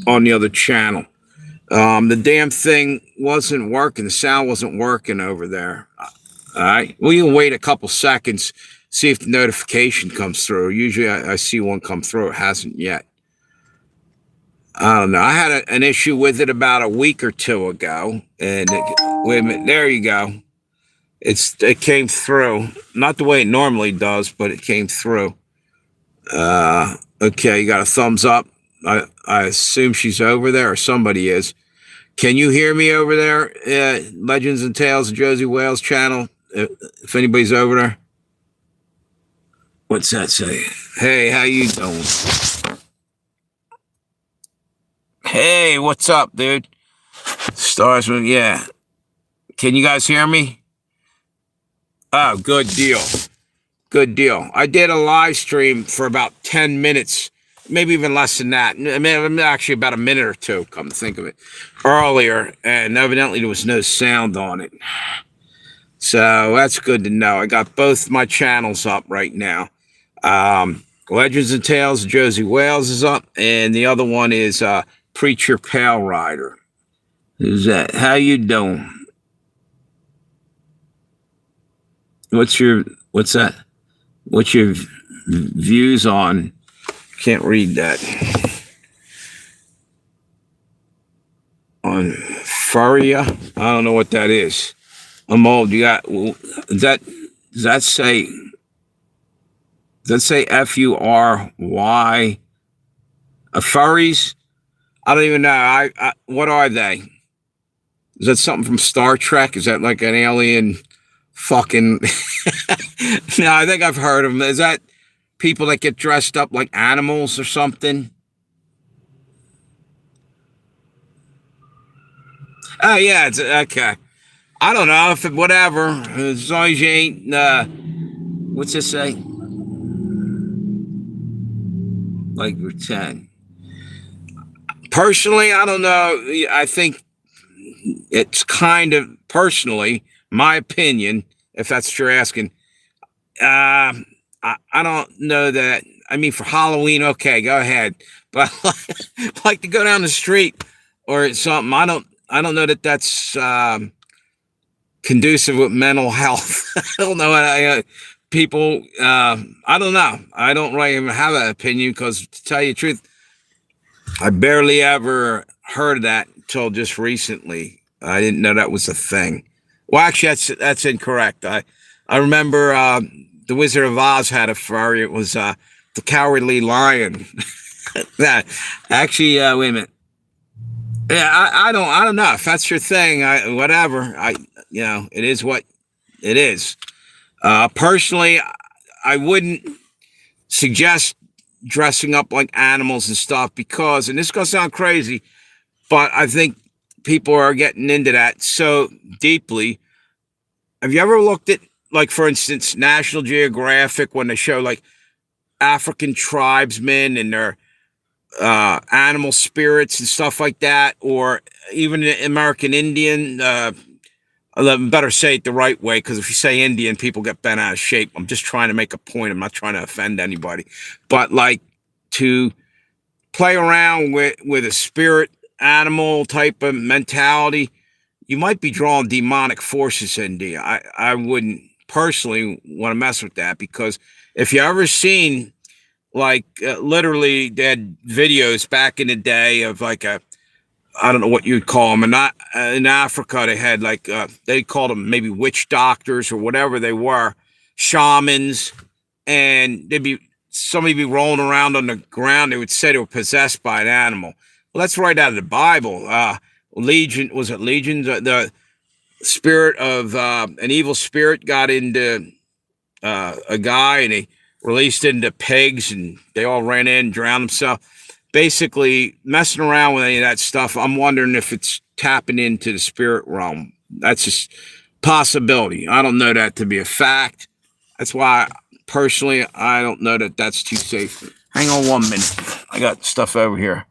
on the other channel. The damn thing wasn't working. The sound wasn't working over there. All right. We can wait a couple seconds, see if the notification comes through. Usually I see one come through. It hasn't yet. I don't know. I had an issue with it about a week or two ago. And wait a minute. There you go. It came through. Not the way it normally does, but it came through. Okay, you got a thumbs up. I assume she's over there, or somebody is. Can you hear me over there? Legends and Tales of Josey Wales channel. If anybody's over there. What's that say? Hey, how you doing? Hey, what's up, dude? Starsman, yeah. Can you guys hear me? Oh, good deal. Good deal. I did a live stream for about 10 minutes, maybe even less than that. I mean, actually about a minute or two, come to think of it, earlier, and evidently there was no sound on it. So that's good to know. I got both my channels up right now. Legends and Tales of Josey Wales is up, and the other one is Preacher Pale Rider. Who's that? How you doing? What's that? What's your views on? Can't read that. On Furia? I don't know what that is. I'm old. You got does that say Fury? Furries? I don't even know. I what are they? Is that something from Star Trek? Is that like an alien fucking No, I think I've heard of them. Is that people that get dressed up like animals or something? Oh yeah, it's okay. I don't know if whatever. As long as you ain't what's this say? Like pretend. Personally, I don't know. I think it's kind of personally my opinion, if that's what you're asking. I don't know that. I mean, for Halloween, okay, go ahead. But like to go down the street or something, I don't know that that's conducive with mental health. I don't know. People, I don't know. I don't really even have an opinion because, to tell you the truth, I barely ever heard of that until just recently. I didn't know that was a thing. Well, actually, that's incorrect. I remember the Wizard of Oz had a furry. It was the Cowardly Lion. That actually, wait a minute. Yeah, I don't know if that's your thing. Whatever. It is what it is. Personally, I wouldn't suggest dressing up like animals and stuff because, and this is gonna sound crazy, but I think people are getting into that so deeply. Have you ever looked at, like, for instance, National Geographic when they show like African tribesmen and their animal spirits and stuff like that, or even the American Indian? Better say it the right way, because if you say Indian, people get bent out of shape. I'm just trying to make a point. I'm not trying to offend anybody, but like to play around with a spirit animal type of mentality, you might be drawing demonic forces into you. I wouldn't personally want to mess with that, because if you ever seen like literally they had videos back in the day of like I don't know what you'd call them. And not in Africa, they had like they called them maybe witch doctors or whatever they were, shamans, and somebody be rolling around on the ground. They would say they were possessed by an animal. Well, that's right out of the Bible. Legion, was it Legion? The spirit of an evil spirit got into a guy, and he released it into pigs, and they all ran in and drowned themselves. Basically, messing around with any of that stuff, I'm wondering if it's tapping into the spirit realm. That's just possibility. I don't know that to be a fact. That's why, personally, I don't know that that's too safe. Hang on 1 minute. I got stuff over here.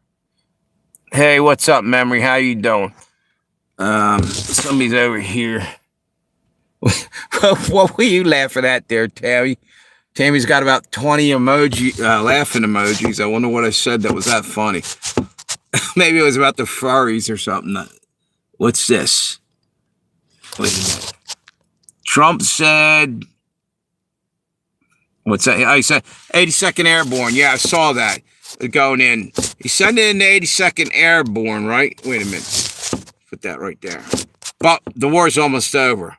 Hey, what's up, Memory? How you doing? Somebody's over here. What were you laughing at there, Tammy? Tammy's got about 20 laughing emojis. I wonder what I said that was that funny. Maybe it was about the furries or something. What's this? Wait a minute. Trump said, what's that? I said 82nd Airborne. Yeah, I saw that going in. He's sending in the 82nd Airborne, right? Wait a minute. Put that right there. But the war's almost over.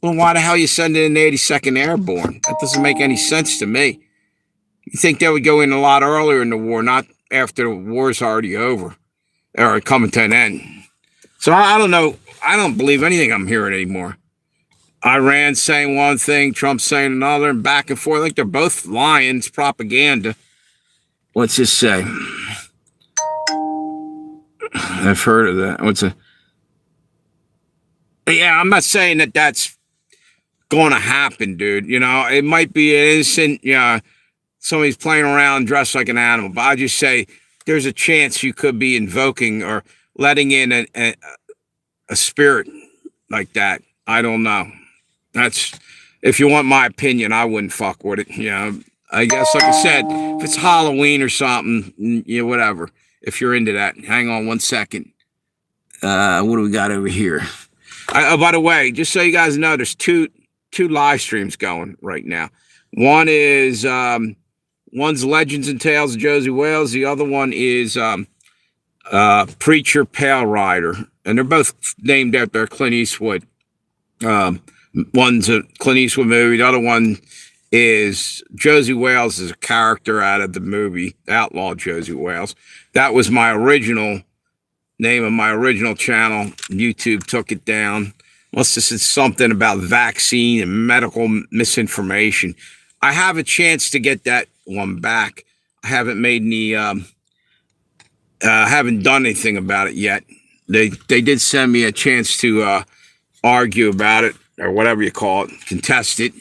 Well, why the hell you sending in the 82nd Airborne? That doesn't make any sense to me. You think they would go in a lot earlier in the war, not after the war's already over or coming to an end. So I don't know. I don't believe anything I'm hearing anymore. Iran saying one thing, Trump saying another, and back and forth. I think they're both lying. It's propaganda. What's this say? I've heard of that. What's a? Yeah, I'm not saying that that's going to happen, dude. You know, it might be an innocent, somebody's playing around dressed like an animal. But I just say there's a chance you could be invoking or letting in a spirit like that. I don't know. That's, if you want my opinion, I wouldn't fuck with it. You know, I guess, like I said, if it's Halloween or something, whatever. If you're into that, hang on one second. What do we got over here? By the way, just so you guys know, there's two live streams going right now. One is one's Legends and Tales of Josey Wales. The other one is Preacher Pale Rider, and they're both named after Clint Eastwood. One's a Clint Eastwood movie. The other one is Josey Wales is a character out of the movie Outlaw Josey Wales. That was my original name of my original channel. YouTube took it down. Must have said something about vaccine and medical misinformation. I have a chance to get that one back. I haven't made any, haven't done anything about it yet. They did send me a chance to argue about it, or whatever you call it, contest it.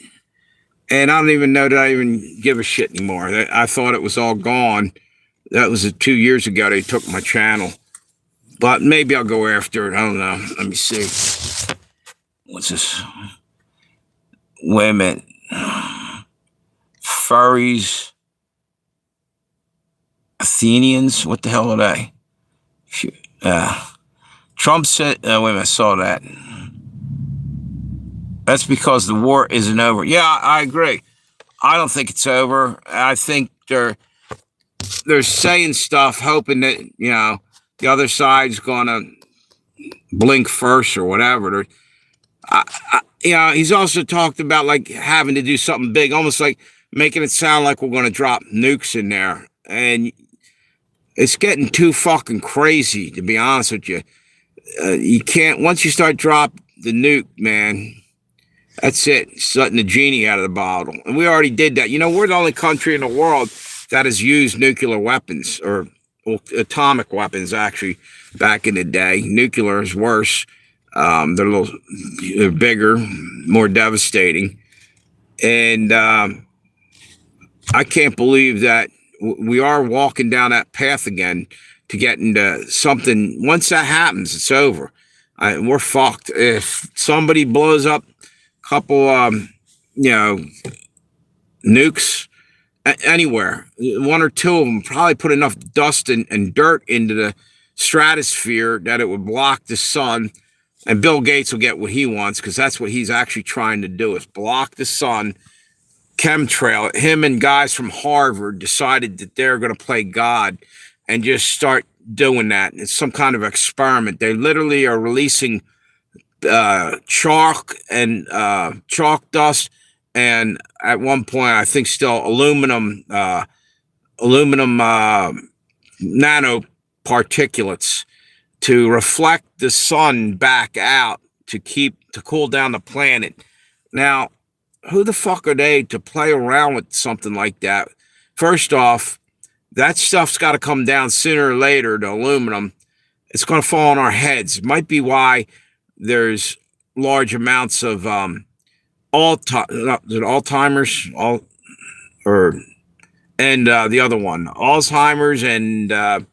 And I don't even know that I even give a shit anymore. I thought it was all gone. That was 2 years ago they took my channel. But maybe I'll go after it. I don't know. Let me see. What's this? Wait a minute. Furries. Athenians? What the hell are they? Trump said, wait a minute, I saw that. That's because the war isn't over. Yeah, I agree. I don't think it's over. I think they're saying stuff, hoping that, the other side's going to blink first or whatever. He's also talked about like having to do something big, almost like making it sound like we're going to drop nukes in there. And it's getting too fucking crazy, to be honest with you. You can't, once you start drop the nuke, man, that's it. It's letting the genie out of the bottle. And we already did that. We're the only country in the world that has used nuclear weapons, or atomic weapons, actually, back in the day. Nuclear is worse. They're bigger, more devastating. And I can't believe that we are walking down that path again to get into something. Once that happens, it's over. We're fucked. If somebody blows up couple, nukes anywhere, one or two of them probably put enough dust and dirt into the stratosphere that it would block the sun, and Bill Gates will get what he wants, because that's what he's actually trying to do, is block the sun. Chemtrail. Him and guys from Harvard decided that they're going to play God and just start doing that. It's some kind of experiment. They literally are releasing chalk and chalk dust, and at one point I think still aluminum nanoparticulates to reflect the sun back out to cool down the planet. Now, who the fuck are they to play around with something like that? First off, that stuff's got to come down sooner or later, the aluminum. It's going to fall on our heads. It might be why there's large amounts of Alzheimer's, and the other one, Alzheimer's and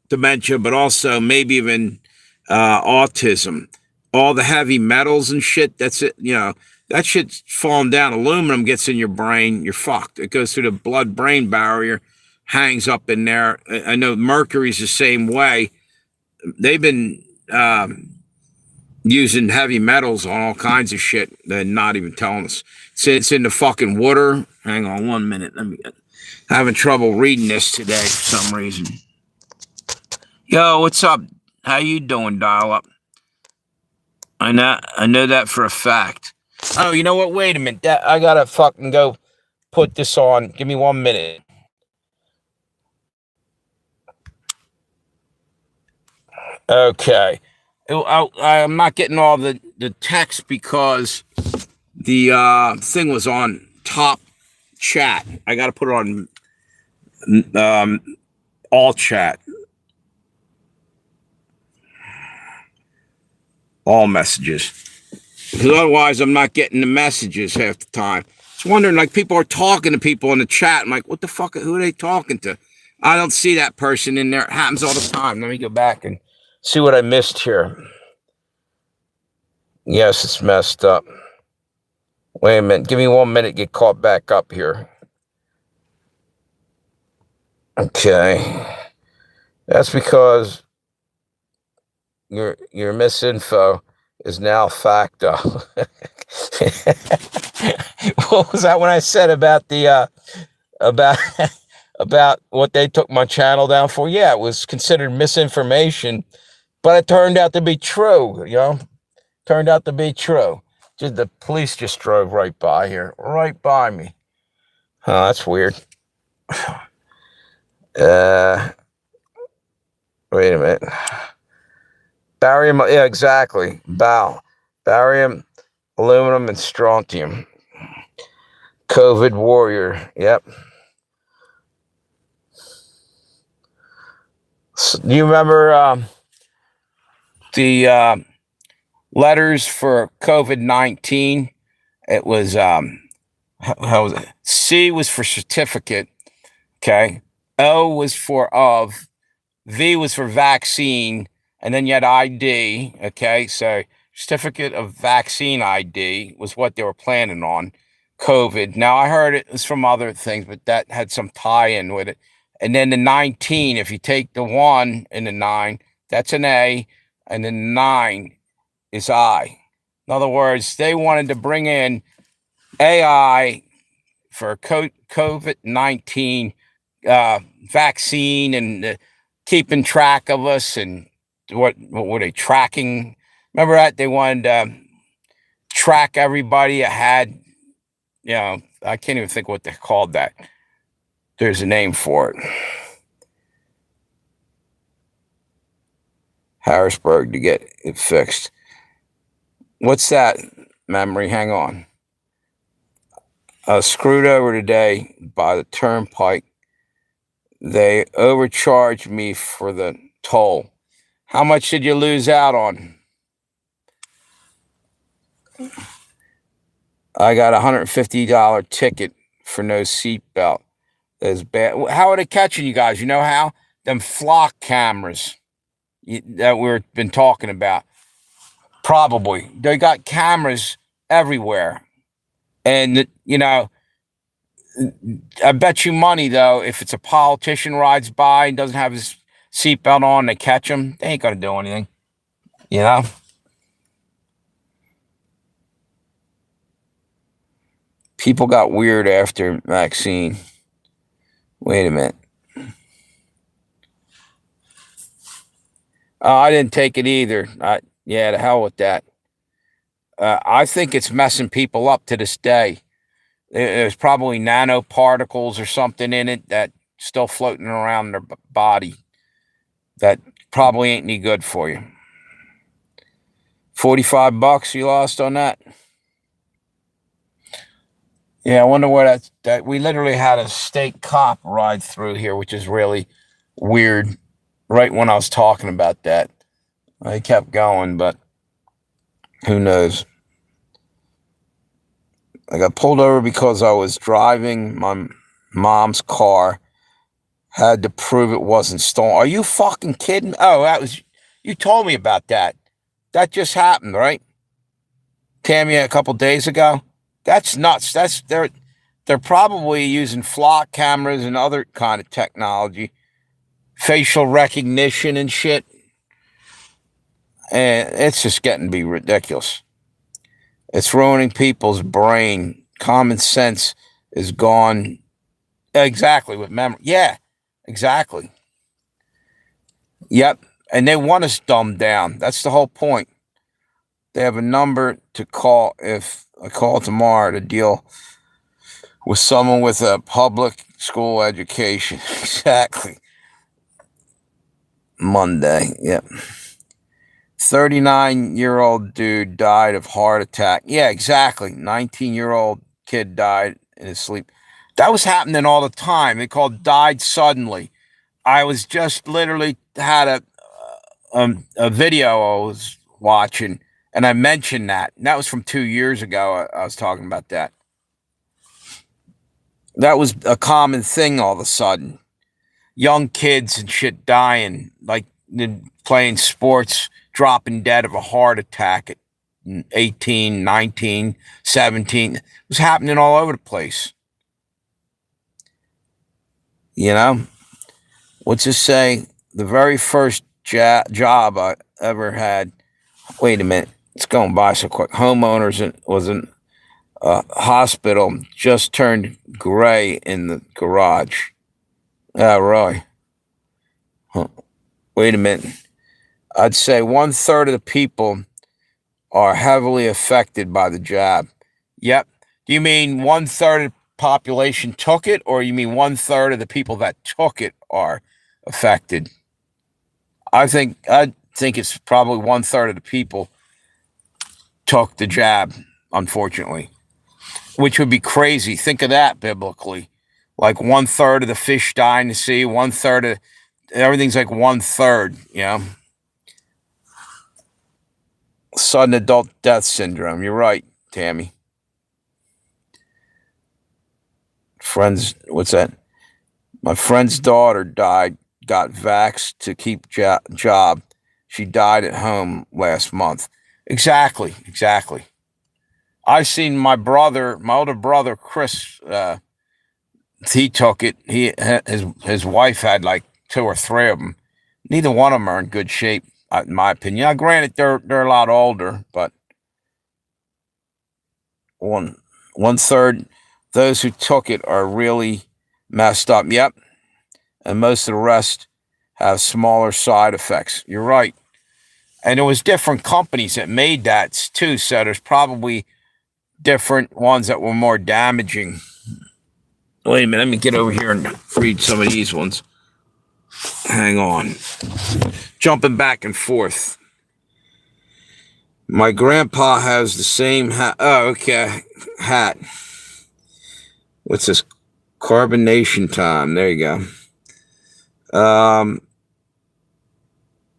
dementia, but also maybe even autism. All the heavy metals and shit, that's it. That shit's falling down. Aluminum gets in your brain, you're fucked. It goes through the blood-brain barrier, hangs up in there. I know Mercury's the same way. They've been using heavy metals on all kinds of shit. They're not even telling us. It's in the fucking water. Hang on 1 minute. I'm having trouble reading this today for some reason. Yo, what's up? How you doing, dial up? I know that for a fact. Oh, you know what? Wait a minute. I gotta fucking go put this on. Give me 1 minute. Okay. I'm not getting all the text because the thing was on top chat. I got to put it on all chat. All messages. Because otherwise I'm not getting the messages half the time. Just wondering, like, people are talking to people in the chat. I'm like, what the fuck? Who are they talking to? I don't see that person in there. It happens all the time. Let me go back and see what I missed here. Yes, it's messed up. Wait a minute. Give me 1 minute. Get caught back up here. Okay. That's because your misinfo is now facto. What was that when I said about the about what they took my channel down for? Yeah, it was considered misinformation, but it turned out to be true. You know, turned out to be true. Just the police just drove right by here, right by me. Oh, that's weird. Wait a minute. Barium, yeah, exactly. Barium, aluminum, and strontium. COVID warrior, yep. So, do you remember the letters for COVID-19? It was, how was it? C was for certificate, okay? O was for of, V was for vaccine, and then you had ID, okay? So certificate of vaccine ID was what they were planning on, COVID. Now, I heard it was from other things, but that had some tie-in with it. And then the 19, if you take the 1 and the 9, that's an A, and then 9 is I. In other words, they wanted to bring in AI for COVID-19 vaccine and keeping track of us, and what were they tracking? Remember that they wanted to track everybody that had, you know, I can't even think what they called that. There's a name for it. Harrisburg to get it fixed. What's that, memory? Hang on. Screwed over today by the turnpike. They overcharged me for the toll. How much did you lose out on? I got a $150 ticket for no seatbelt. That's bad. How are they catching you guys? You know how? Them flock cameras that we've been talking about. Probably. They got cameras everywhere. And, you know, I bet you money, though, if it's a politician rides by and doesn't have his seatbelt on, they catch him, they ain't going to do anything. You know? People got weird after vaccine. Wait a minute. Oh, I didn't take it either. Yeah, to hell with that. I think it's messing people up to this day. There's probably nanoparticles or something in it that still floating around their body that probably ain't any good for you. $45 you lost on that? Yeah, I wonder where that we literally had a state cop ride through here, which is really weird. Right when I was talking about that, I kept going, but who knows? I got pulled over because I was driving my mom's car. Had to prove it wasn't stolen. Are you fucking kidding? Oh, you told me about that. That just happened, right? Tammy, a couple days ago. That's nuts. They're probably using flock cameras and other kind of technology, facial recognition and shit. And it's just getting to be ridiculous. It's ruining people's brain. Common sense is gone. Exactly, with memory. Yeah, exactly. Yep. And they want us dumbed down. That's the whole point. They have a number to call if I call tomorrow to deal with someone with a public school education. Exactly. Monday. Yep. 39-year-old dude died of heart attack. Yeah, exactly. 19-year-old kid died in his sleep. That was happening all the time. They called died suddenly. I was just literally had a video I was watching, and I mentioned that. And that was from 2 years ago. I was talking about that. That was a common thing all of a sudden. Young kids and shit dying, like playing sports, dropping dead of a heart attack at 18, 19, 17. It was happening all over the place. You know? What's it say? The very first job I ever had. Wait a minute. It's going by so quick. Homeowners was in a hospital, just turned gray in the garage. Oh, really? Huh. Wait a minute. I'd say 1/3 of the people are heavily affected by the jab. Yep. Do you mean 1/3 of the population took it, or you mean 1/3 of the people that took it are affected? I think it's probably 1/3 of the people took the jab, unfortunately, which would be crazy. Think of that biblically. Like 1/3 of the fish die in the sea, 1/3 of everything's like 1/3, you know? Sudden adult death syndrome. You're right, Tammy. Friends, what's that? My friend's daughter died, got vaxxed to keep job. She died at home last month. Exactly. I've seen my older brother, Chris, he took it. His wife had like 2 or 3 of them. Neither one of them are in good shape, in my opinion. Now, granted, they're a lot older, but 1/3 those who took it are really messed up. Yep, and most of the rest have smaller side effects. You're right, and it was different companies that made that too. So there's probably different ones that were more damaging. Wait a minute, let me get over here and read some of these ones. Hang on. Jumping back and forth. My grandpa has the same hat. Oh, okay. Hat. What's this? Carbonation time. There you go.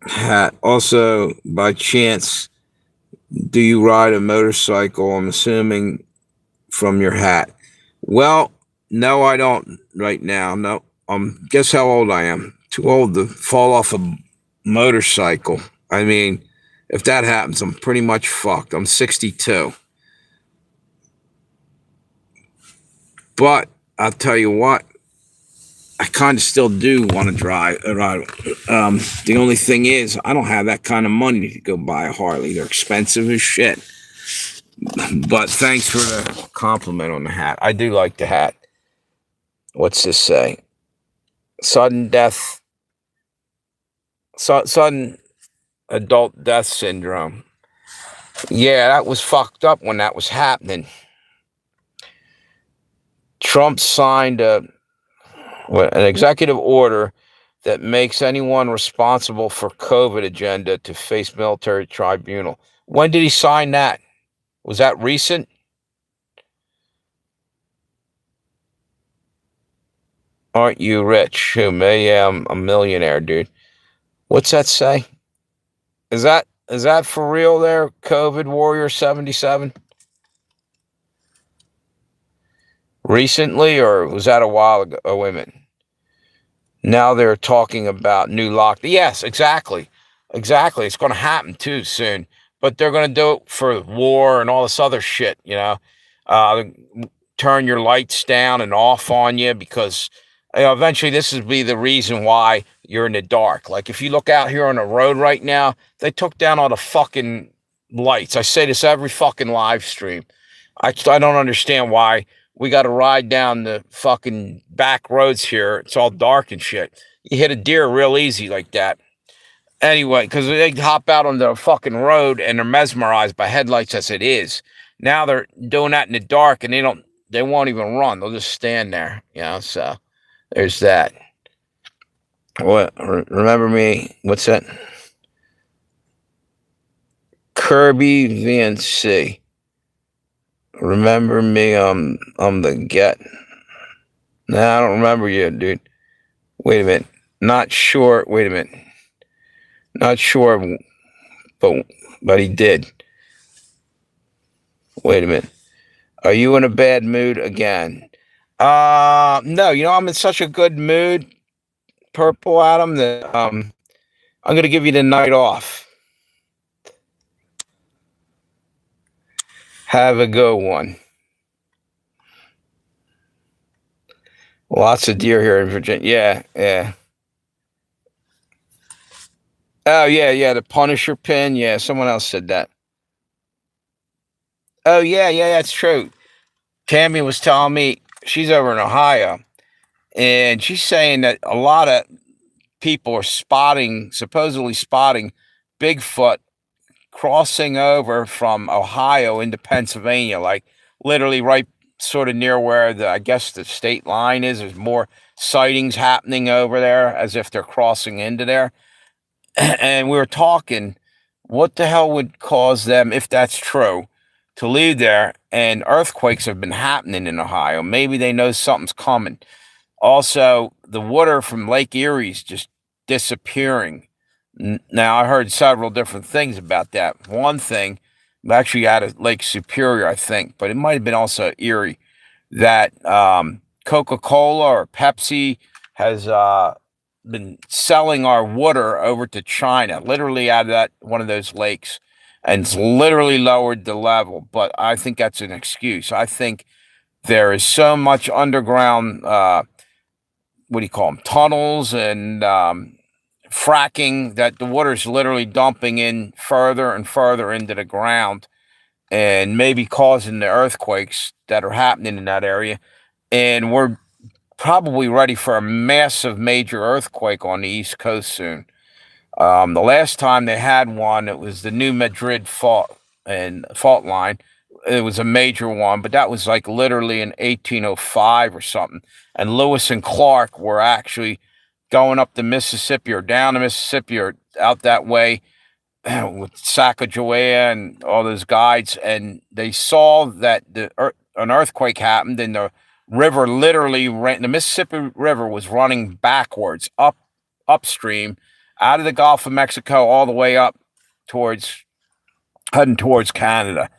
Hat. Also, by chance, do you ride a motorcycle? I'm assuming from your hat. Well, no, I don't right now. No. Guess how old I am? Too old to fall off a motorcycle. I mean, if that happens, I'm pretty much fucked. I'm 62. But I'll tell you what, I kind of still do want to drive. The only thing is, I don't have that kind of money to go buy a Harley. They're expensive as shit. But thanks for the compliment on the hat. I do like the hat. What's this say? Sudden adult death syndrome. Yeah, that was fucked up when that was happening. Trump signed an executive order that makes anyone responsible for COVID agenda to face military tribunal. When did he sign that? Was that recent? Aren't you rich? Who, me? Yeah, I'm a millionaire, dude. What's that say? Is that for real there, COVID Warrior 77? Recently, or was that a while ago? Oh, wait a minute. Now they're talking about new lockdown. Yes, exactly. It's going to happen too soon. But they're going to do it for war and all this other shit, you know. turn your lights down and off on you because eventually this will be the reason why you're in the dark. Like if you look out here on the road right now, they took down all the fucking lights. I say this every fucking live stream. I don't understand why we got to ride down the fucking back roads here. It's all dark and shit. You hit a deer real easy like that. Anyway, because they hop out on the fucking road and they're mesmerized by headlights as it is. Now they're doing that in the dark and they won't even run. They'll just stand there, so there's that. What? Remember me? What's that? Kirby VNC. Remember me? I'm the get. Nah, I don't remember you, dude. Wait a minute. Not sure. Wait a minute. Not sure, but he did. Wait a minute. Are you in a bad mood again? No. I'm in such a good mood, Purple Adam, that I'm gonna give you the night off. Have a good one. Lots of deer here in Virginia. Yeah. Oh, yeah, the Punisher pin. Yeah, someone else said that. Oh, yeah, that's true. Tammy was telling me she's over in Ohio, and she's saying that a lot of people are supposedly spotting Bigfoot crossing over from Ohio into Pennsylvania, like literally right sort of near where I guess the state line is. There's more sightings happening over there as if they're crossing into there. And we were talking, what the hell would cause them, if that's true, to leave there? And earthquakes have been happening in Ohio. Maybe they know something's coming. Also, the water from Lake Erie's just disappearing. Now, I heard several different things about that. One thing, actually out of Lake Superior, I think, but it might have been also Erie, that Coca-Cola or Pepsi has been selling our water over to China, literally out of one of those lakes, and it's literally lowered the level. But I think that's an excuse. I think there is so much underground, what do you call them, tunnels and fracking, that the water's literally dumping in further and further into the ground and maybe causing the earthquakes that are happening in that area. And we're probably ready for a massive major earthquake on the East Coast soon. The last time they had one, it was the New Madrid fault line. It was a major one, but that was like literally in 1805 or something. And Lewis and Clark were actually going up the Mississippi or down the Mississippi or out that way with Sacagawea and all those guides, and they saw that an earthquake happened, and the river literally the Mississippi River was running backwards upstream out of the Gulf of Mexico all the way up heading towards Canada,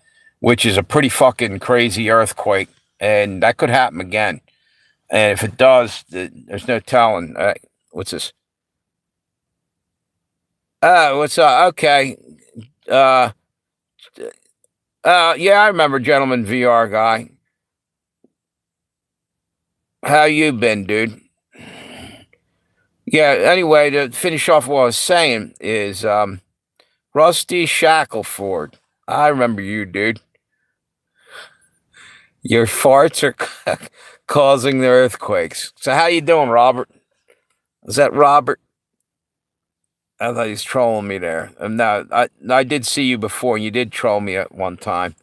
which is a pretty fucking crazy earthquake, and that could happen again. And if it does, there's no telling. What's this? What's up? Okay. Yeah, I remember Gentleman VR guy. How you been, dude? Yeah, anyway, to finish off what I was saying is Rusty Shackleford. I remember you, dude. Your farts are causing the earthquakes. So how you doing, Robert? Is that Robert? I thought he was trolling me there. No, I did see you before, and you did troll me at one time.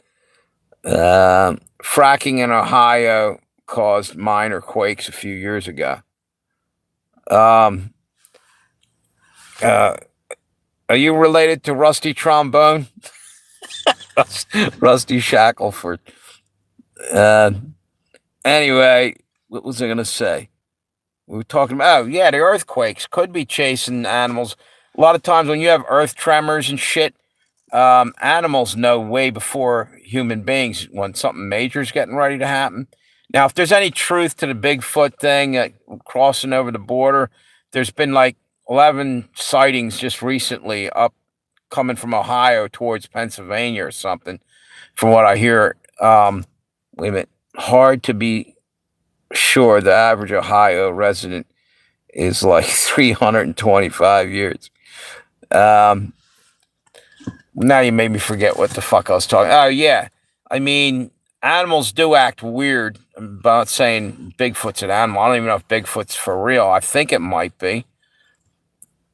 Fracking in Ohio caused minor quakes a few years ago. Are you related to Rusty Trombone? Rusty Shackleford. Anyway, what was I going to say? We were talking about, the earthquakes could be chasing animals. A lot of times when you have earth tremors and shit, animals know way before human beings when something major is getting ready to happen. Now, if there's any truth to the Bigfoot thing crossing over the border, there's been like 11 sightings just recently coming from Ohio towards Pennsylvania or something, from what I hear. Wait a minute. hard to be sure the average Ohio resident is like 325 years. Now you made me forget what the fuck I was talking. Oh, yeah. I mean, animals do act weird. I'm not saying Bigfoot's an animal. I don't even know if Bigfoot's for real. I think it might be.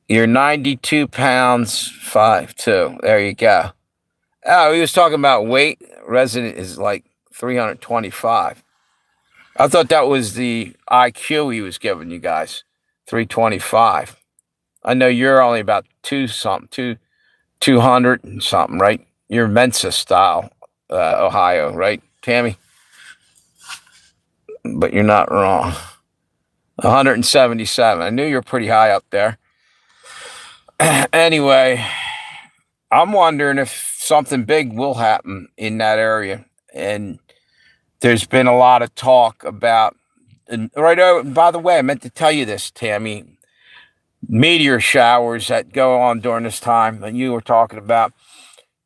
You're 92 pounds, 5'2". There you go. Oh, he was talking about weight. Resident is like 325. I thought that was the IQ he was giving you guys. 325. I know you're only about 200 and something, right? You're Mensa style, Ohio, right, Tammy? But you're not wrong. 177. I knew you were pretty high up there. Anyway, I'm wondering if something big will happen in that area. And there's been a lot of talk about, and by the way, I meant to tell you this, Tammy. Meteor showers that go on during this time that you were talking about.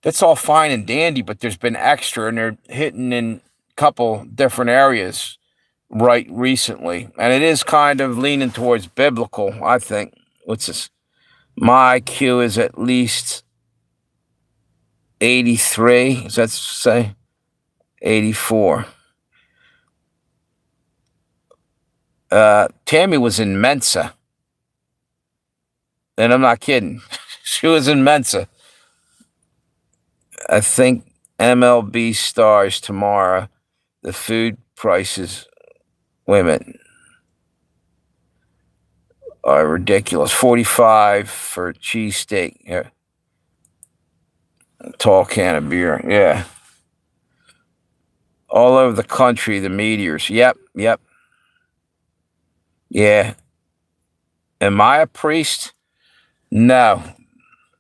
That's all fine and dandy, but there's been extra, and they're hitting in a couple different areas right recently. And it is kind of leaning towards biblical, I think. What's this? My IQ is at least 83. Does that say? 84. Tammy was in Mensa. And I'm not kidding. She was in Mensa. I think MLB stars tomorrow. The food prices, women, are ridiculous. 45 for cheesesteak. Yeah. A tall can of beer. Yeah. All over the country, the meteors. Yep. Yeah. Am I a priest? No.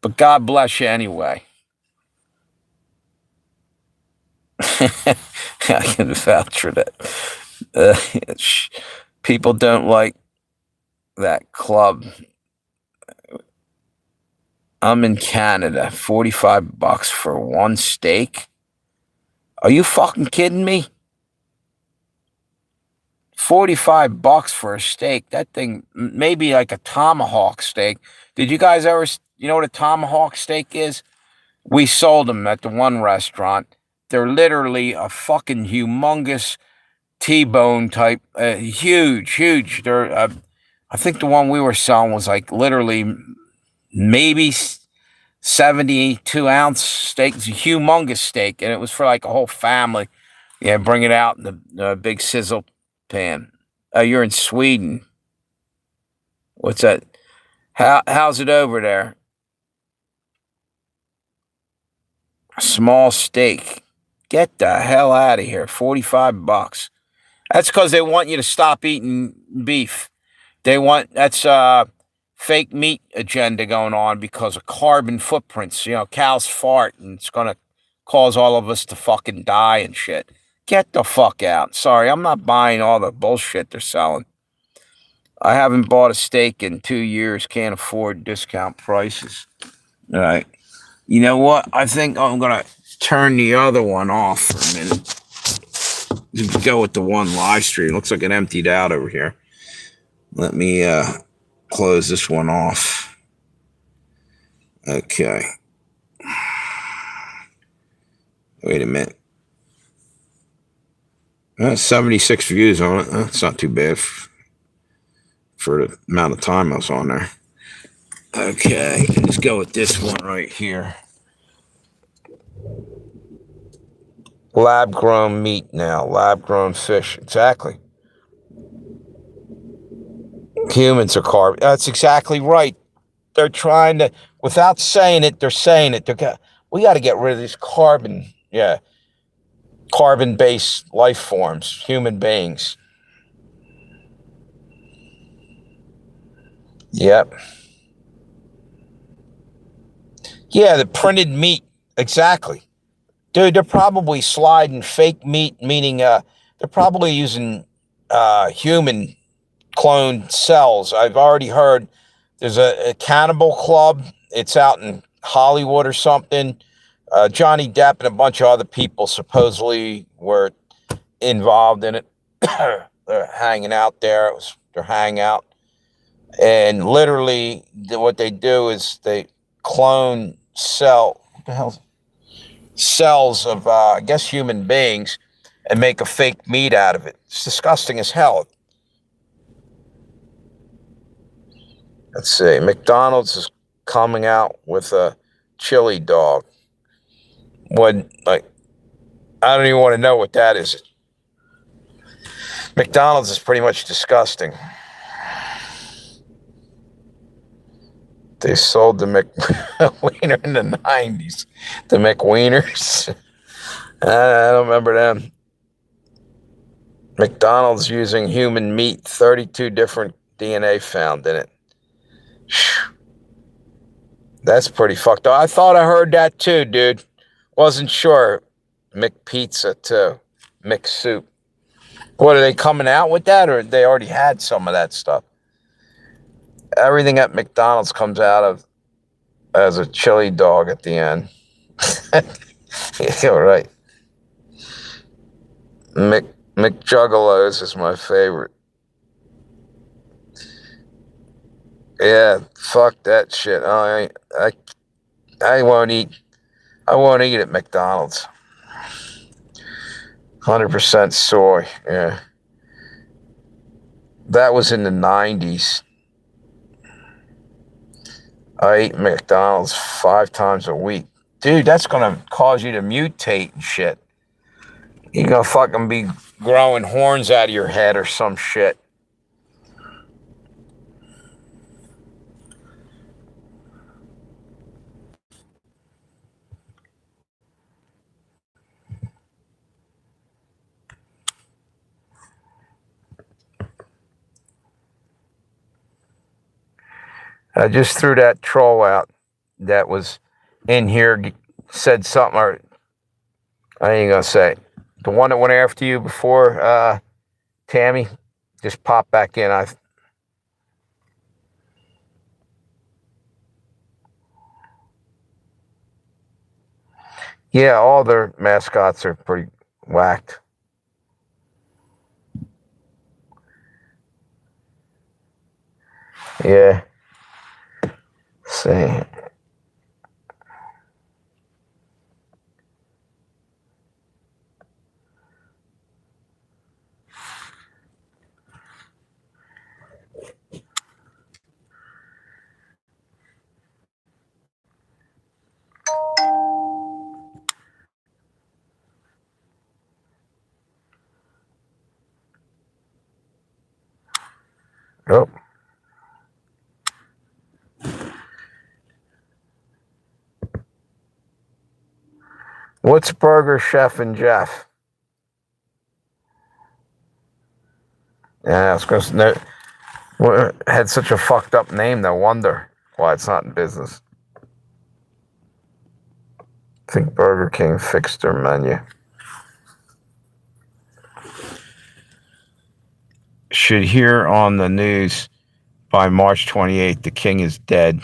But God bless you anyway. I can vouch for that. People don't like that club. I'm in Canada. $45 for one steak. Are you fucking kidding me? $45 for a steak. That thing, maybe like a tomahawk steak. Did you guys ever, you know what a tomahawk steak is? We sold them at the one restaurant. They're literally a fucking humongous T-bone type, huge. They're, I think the one we were selling was like literally maybe 72-ounce steak. It's a humongous steak, and it was for like a whole family. Yeah, bring it out in the big sizzle pan. You're in Sweden. What's that? How's it over there? A small steak. Get the hell out of here. $45. That's because they want you to stop eating beef. That's fake meat agenda going on because of carbon footprints. You know, cows fart and it's going to cause all of us to fucking die and shit. Get the fuck out. Sorry, I'm not buying all the bullshit they're selling. I haven't bought a steak in 2 years. Can't afford discount prices. All right. You know what? I think I'm going to turn the other one off for a minute. Just go with the one live stream. Looks like it emptied out over here. Let me close this one off. Okay. Wait a minute. 76 views on it. That's not too bad for the amount of time I was on there. Okay, let's go with this one right here. Lab-grown meat now. Lab-grown fish. Exactly. Humans are carbon. That's exactly right. They're trying to, without saying it, they're saying it. We got to get rid of these carbon-based life forms, human beings. Yep. Yeah, the printed meat. Exactly. Dude, they're probably sliding fake meat, meaning they're probably using human cloned cells. I've already heard there's a cannibal club. It's out in Hollywood or something. Johnny Depp and a bunch of other people supposedly were involved in it. They're hanging out there. It was their hangout. And literally, what they do is they clone what the hell? Cells of, I guess, human beings and make a fake meat out of it. It's disgusting as hell. Let's see. McDonald's is coming out with a chili dog. I don't even want to know what that is. McDonald's is pretty much disgusting. They sold the McWiener in the 90s. The McWieners. I don't remember them. McDonald's using human meat. 32 different DNA found in it. That's pretty fucked up. I thought I heard that too, dude. Wasn't sure. McPizza too. McSoup. What, are they coming out with that, or they already had some of that stuff? Everything at McDonald's comes out as a chili dog at the end. Yeah, right. McJuggalos is my favorite. Yeah, fuck that shit. I won't eat. I won't eat at McDonald's. 100% soy. Yeah. That was in the 90s. I ate McDonald's 5 times a week. Dude, that's going to cause you to mutate and shit. You're going to fucking be growing horns out of your head or some shit. I just threw that troll out that was in here, said something, or I ain't gonna say. The one that went after you before, Tammy, just popped back in. Yeah, all their mascots are pretty whacked. Yeah. See. Oh. What's Burger Chef and Jeff? Yeah, I was going to know. Had such a fucked up name, no wonder why it's not in business. I think Burger King fixed their menu. Should hear on the news by March 28th, the king is dead.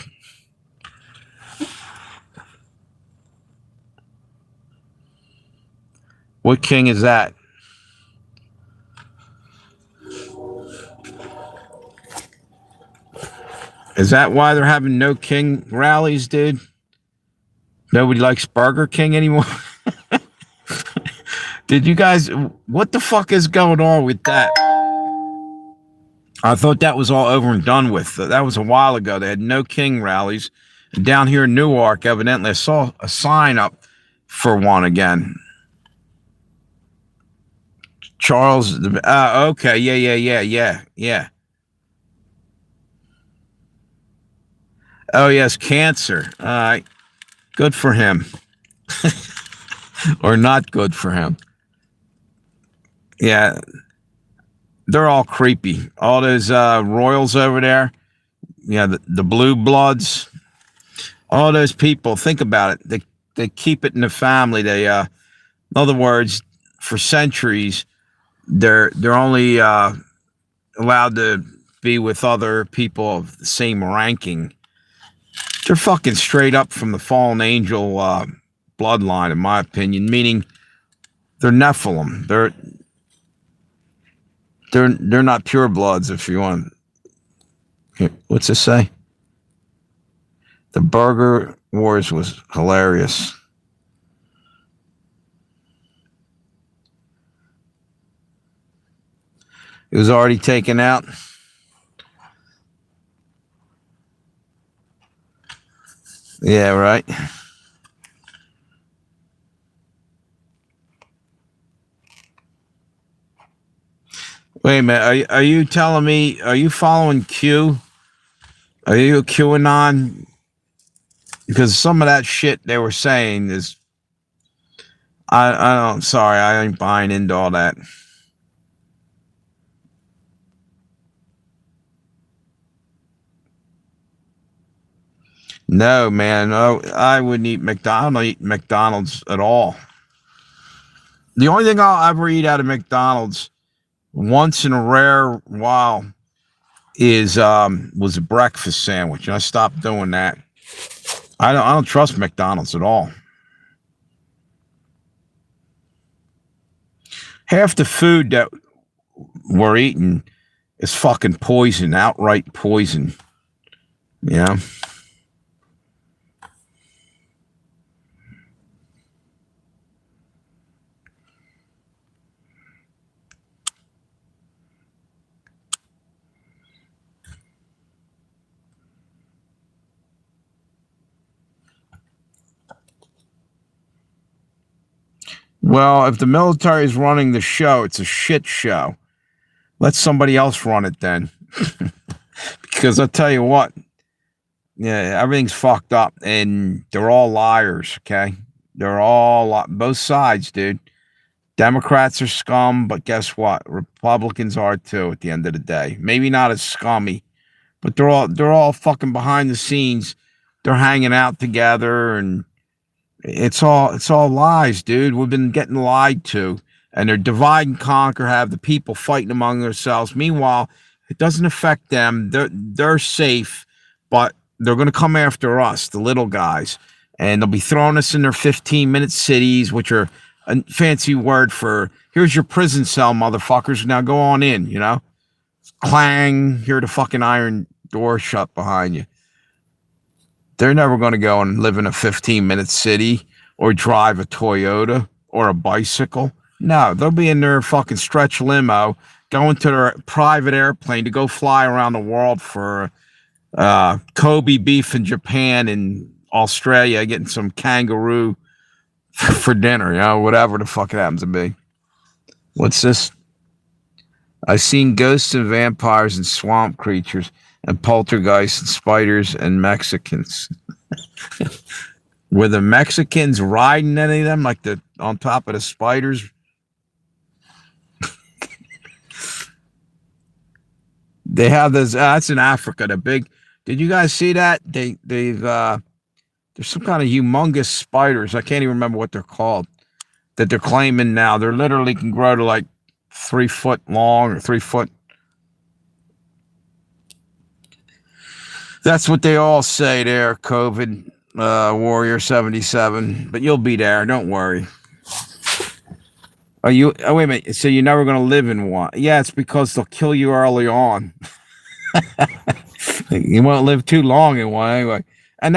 What king is that? Is that why they're having no king rallies, dude? Nobody likes Burger King anymore? Did you guys, what the fuck is going on with that? I thought that was all over and done with. That was a while ago. They had no king rallies. And down here in Newark, evidently, I saw a sign up for one again. Charles, okay, yeah. Oh, yes, cancer. All right. Good for him. Or not good for him. Yeah. They're all creepy. All those royals over there. Yeah, the blue bloods. All those people, think about it. They keep it in the family. They, in other words, for centuries, they're only allowed to be with other people of the same ranking. They're fucking straight up from the fallen angel bloodline, in my opinion. Meaning, they're Nephilim. they're not pure bloods. If you want, here, what's this say? The Burger Wars was hilarious. It was already taken out. Yeah, right. Wait a minute. Are you telling me? Are you following Q? Are you a QAnon? Because some of that shit they were saying is, I don't. Sorry, I ain't buying into all that. No, man. No, I wouldn't eat McDonald's. I don't eat McDonald's at all. The only thing I'll ever eat out of McDonald's once in a rare while is was a breakfast sandwich. And I stopped doing that. I don't trust McDonald's at all. Half the food that we're eating is fucking poison, outright poison. Yeah. Well, if the military is running the show, it's a shit show. Let somebody else run it then. Because I'll tell you what, yeah, everything's fucked up and they're all liars, okay? They're all both sides, dude. Democrats are scum, but guess what? Republicans are too at the end of the day. Maybe not as scummy, but they're all fucking behind the scenes. They're hanging out together and it's all lies, dude. We've been getting lied to, and they're divide and conquer, have the people fighting among themselves. Meanwhile, it doesn't affect them. They're safe, but they're going to come after us, the little guys, and they'll be throwing us in their 15-minute cities, which are a fancy word for here's your prison cell, motherfuckers. Now go on in. Clang, hear the fucking iron door shut behind you. They're never going to go and live in a 15-minute city or drive a Toyota or a bicycle. No, they'll be in their fucking stretch limo, going to their private airplane to go fly around the world for Kobe beef in Japan and Australia, getting some kangaroo for dinner, whatever the fuck it happens to be. What's this? I've seen ghosts and vampires and swamp creatures and poltergeists and spiders and Mexicans. Were the Mexicans riding any of them like on top of the spiders? They have this. That's in Africa. The big. Did you guys see that? They've there's some kind of humongous spiders. I can't even remember what they're called. That they're claiming now. They're literally can grow to like 3 foot long or 3 foot. That's what they all say there, COVID Warrior 77. But you'll be there. Don't worry. Are you? Oh, wait a minute. So you're never going to live in one? Yeah, it's because they'll kill you early on. You won't live too long in one anyway. And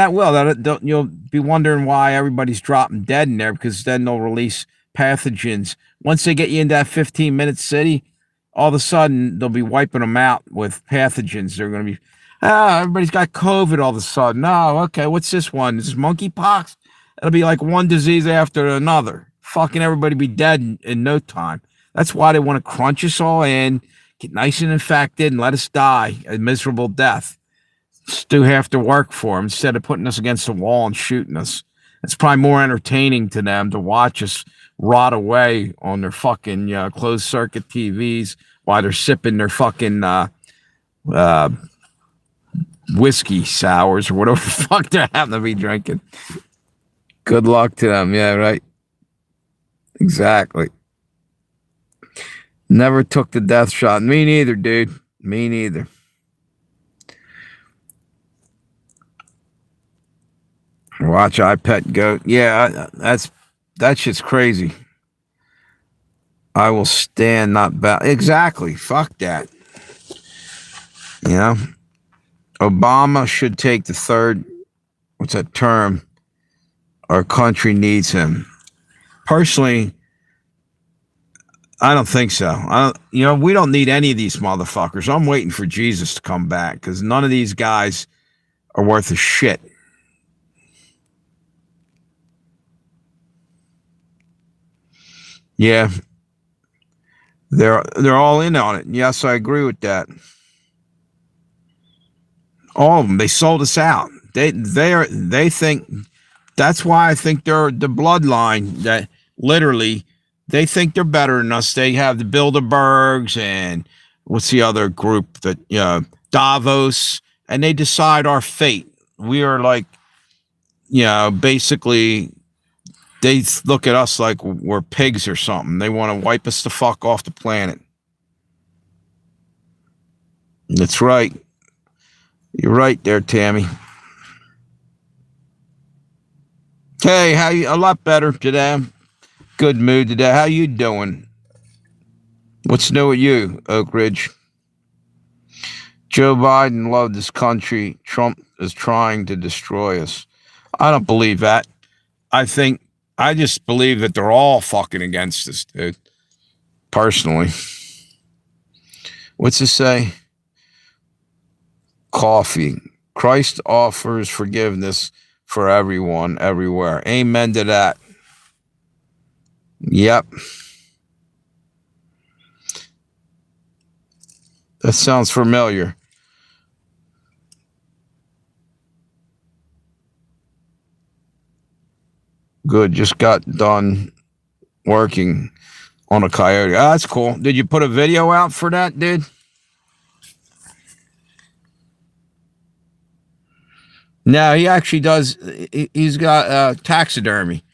you'll be wondering why everybody's dropping dead in there, because then they'll release pathogens. Once they get you in that 15-minute city, all of a sudden they'll be wiping them out with pathogens. They're going to be, everybody's got COVID all of a sudden. Oh, okay, what's this one? Is this monkeypox? It'll be like one disease after another. Fucking everybody be dead in no time. That's why they want to crunch us all in, get nice and infected, and let us die a miserable death. Do have to work for them instead of putting us against the wall and shooting us. It's probably more entertaining to them to watch us rot away on their fucking closed circuit TVs while they're sipping their fucking whiskey sours or whatever the fuck they happen to be drinking. Good luck to them. Yeah, right. Exactly. Never took the death shot. Me neither, dude. Me neither. Watch I Pet Goat. Yeah, that shit's crazy. I will stand, not bow. Exactly. Fuck that. You know, Obama should take the third. What's that term? Our country needs him. Personally, I don't think so. I don't. You know, we don't need any of these motherfuckers. I'm waiting for Jesus to come back because none of these guys are worth a shit. Yeah, they're all in on it. Yes, I agree with that. All of them. They sold us out. They think that's why I think they're the bloodline that literally they think they're better than us. They have the Bilderbergs and what's the other group that Davos, and they decide our fate. We are like basically they look at us like we're pigs or something. They want to wipe us the fuck off the planet. That's right. You're right there, Tammy. Hey, how you? A lot better today. I'm good mood today. How you doing? What's new with you, Oak Ridge? Joe Biden loved this country. Trump is trying to destroy us. I don't believe that. I just believe that they're all fucking against us, dude. Personally. What's it say? Coffee. Christ offers forgiveness for everyone, everywhere. Amen to that. Yep. That sounds familiar. Good. Just got done working on a coyote. Oh, that's cool. Did you put a video out for that, dude? No, he actually does. He's got taxidermy.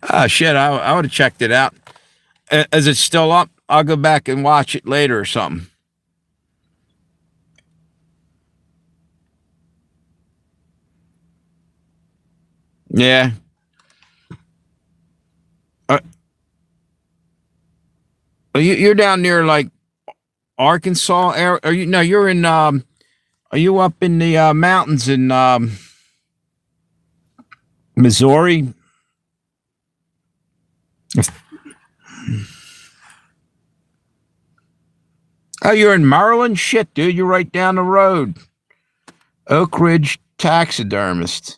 Ah, shit. I would have checked it out. Is it still up? I'll go back and watch it later or something. Yeah. Uh, you're down near like Arkansas area. Are you? No, you're in. Are you up in the mountains in Missouri? Oh, you're in Maryland? Shit, dude, you're right down the road. Oak Ridge taxidermist.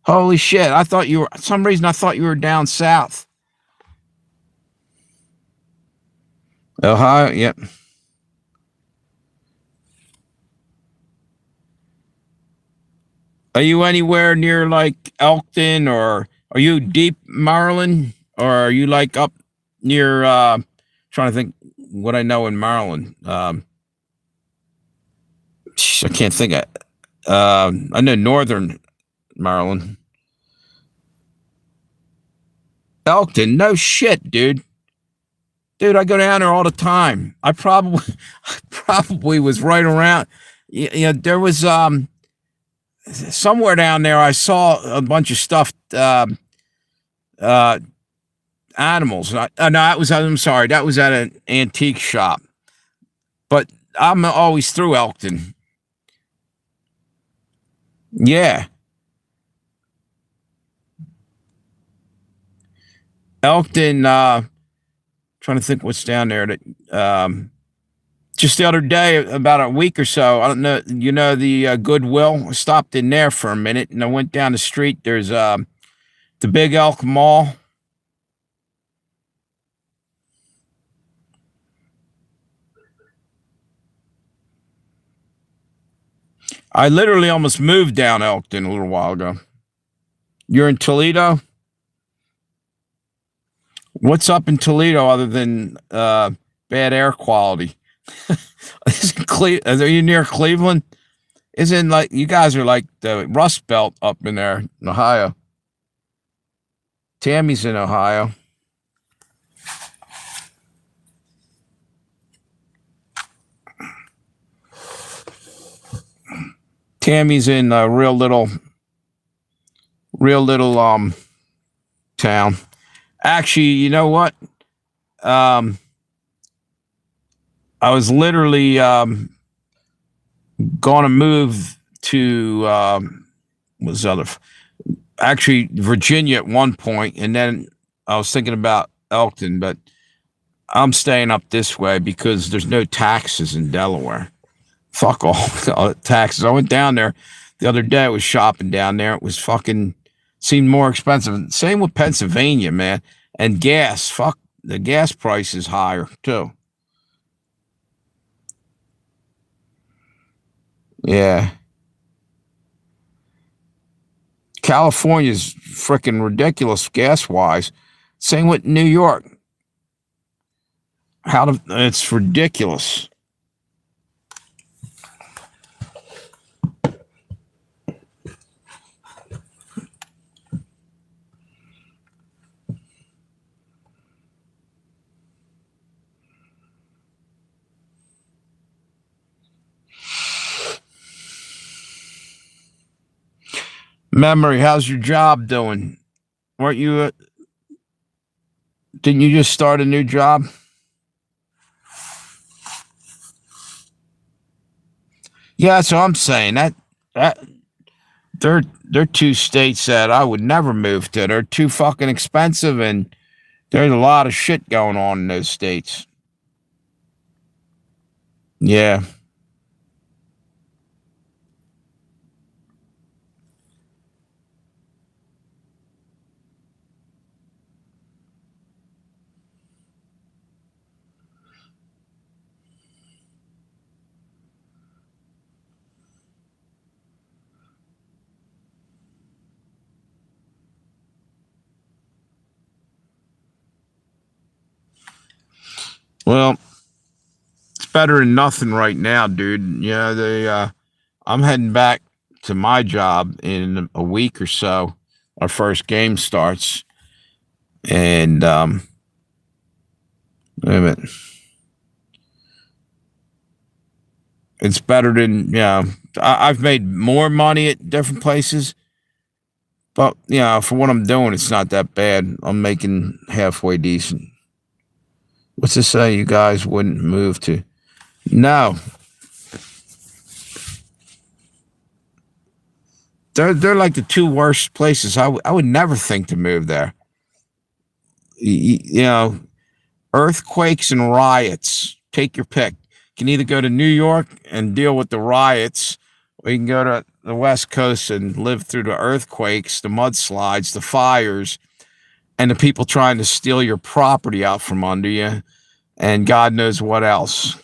Holy shit! I thought you were. For some reason, I thought you were down south. Ohio. Yep. Are you anywhere near like Elkton, or are you deep Maryland, or are you like up near? Trying to think what I know in Maryland. I can't think of. I know Northern Maryland. Elkton. No shit, dude. Dude, I go down there all the time. I probably was right around. There was somewhere down there. I saw a bunch of stuffed uh, animals. No, that was. I'm sorry, that was at an antique shop. But I'm always through Elkton. Yeah, Elkton. Trying to think what's down there. That just the other day, about a week or so. I don't know. You know the Goodwill. I stopped in there for a minute, and I went down the street. There's the Big Elk Mall. I literally almost moved down Elkton a little while ago. You're in Toledo? What's up in Toledo other than bad air quality? Are you near Cleveland? Isn't like you guys are like the Rust Belt up in there in Ohio? Tammy's in Ohio. Tammy's in real little real little town. Actually, you know what? Um, I was literally going to move to was other actually Virginia at one point, and then I was thinking about Elkton, but I'm staying up this way because there's no taxes in Delaware. Fuck all taxes. I went down there the other day. I was shopping down there. It was fucking seemed more expensive. Same with Pennsylvania, man. And gas. Fuck, the gas price is higher too. Yeah. California's freaking ridiculous gas wise. Same with New York. It's ridiculous. Memory, how's your job doing? Weren't you? Didn't you just start a new job? Yeah, that's what I'm saying. That they're two states that I would never move to. They're too fucking expensive, and there's a lot of shit going on in those states. Yeah. Well, it's better than nothing right now, dude. Yeah, I'm heading back to my job in a week or so. Our first game starts, and wait a minute. It's better than I've made more money at different places, but for what I'm doing, it's not that bad. I'm making halfway decent. What's to say you guys wouldn't move to? No, they're like the two worst places. I would never think to move there. You know, earthquakes and riots. Take your pick. You can either go to New York and deal with the riots, or you can go to the West Coast and live through the earthquakes, the mudslides, the fires, and the people trying to steal your property out from under you, and God knows what else.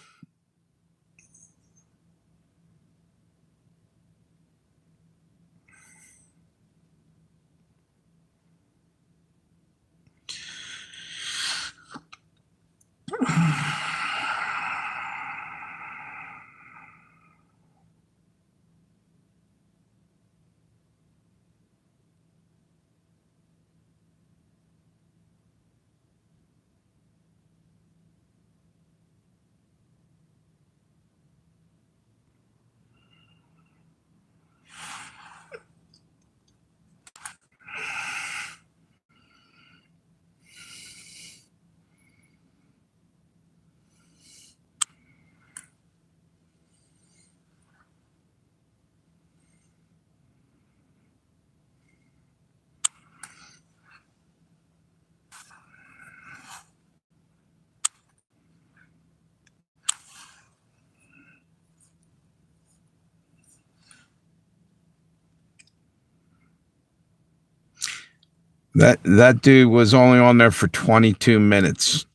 That dude was only on there for 22 minutes.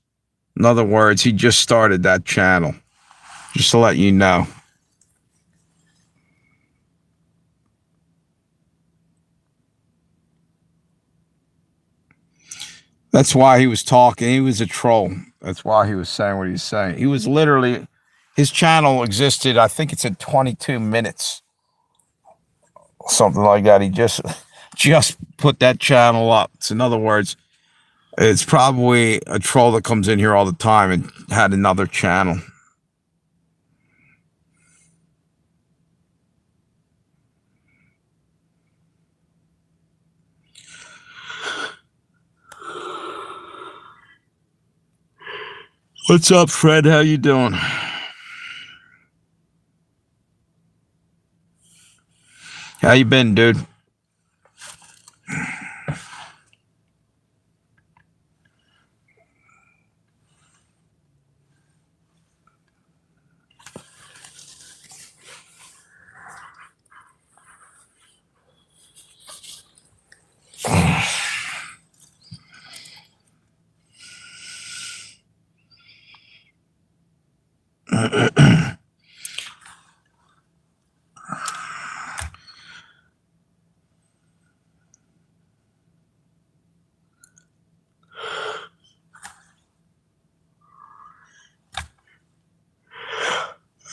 In other words, he just started that channel. Just to let you know. That's why he was talking. He was a troll. That's why he was saying what he was saying. He was literally, his channel existed, I think it's at 22 minutes, something like that. He just put that channel up. So in other words, it's probably a troll that comes in here all the time and had another channel. What's up, Fred? How you doing? How you been, dude?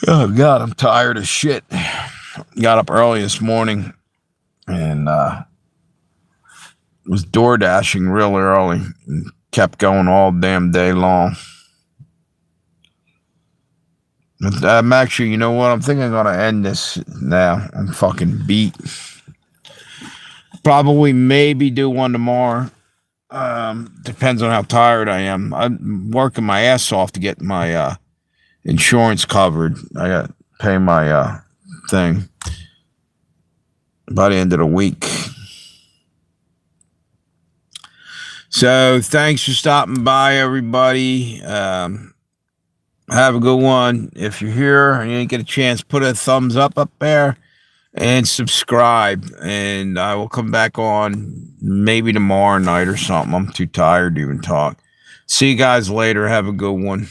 Oh God, I'm tired as shit. Got up early this morning and was door dashing real early and kept going all damn day long. I'm actually, you know what? I'm thinking I'm gonna end this now. I'm fucking beat. Probably maybe do one tomorrow. Depends on how tired I am. I'm working my ass off to get my insurance covered. I got to pay my thing by the end of the week. So thanks for stopping by, everybody. Have a good one. If you're here and you didn't get a chance, put a thumbs up there and subscribe. And I will come back on maybe tomorrow night or something. I'm too tired to even talk. See you guys later. Have a good one.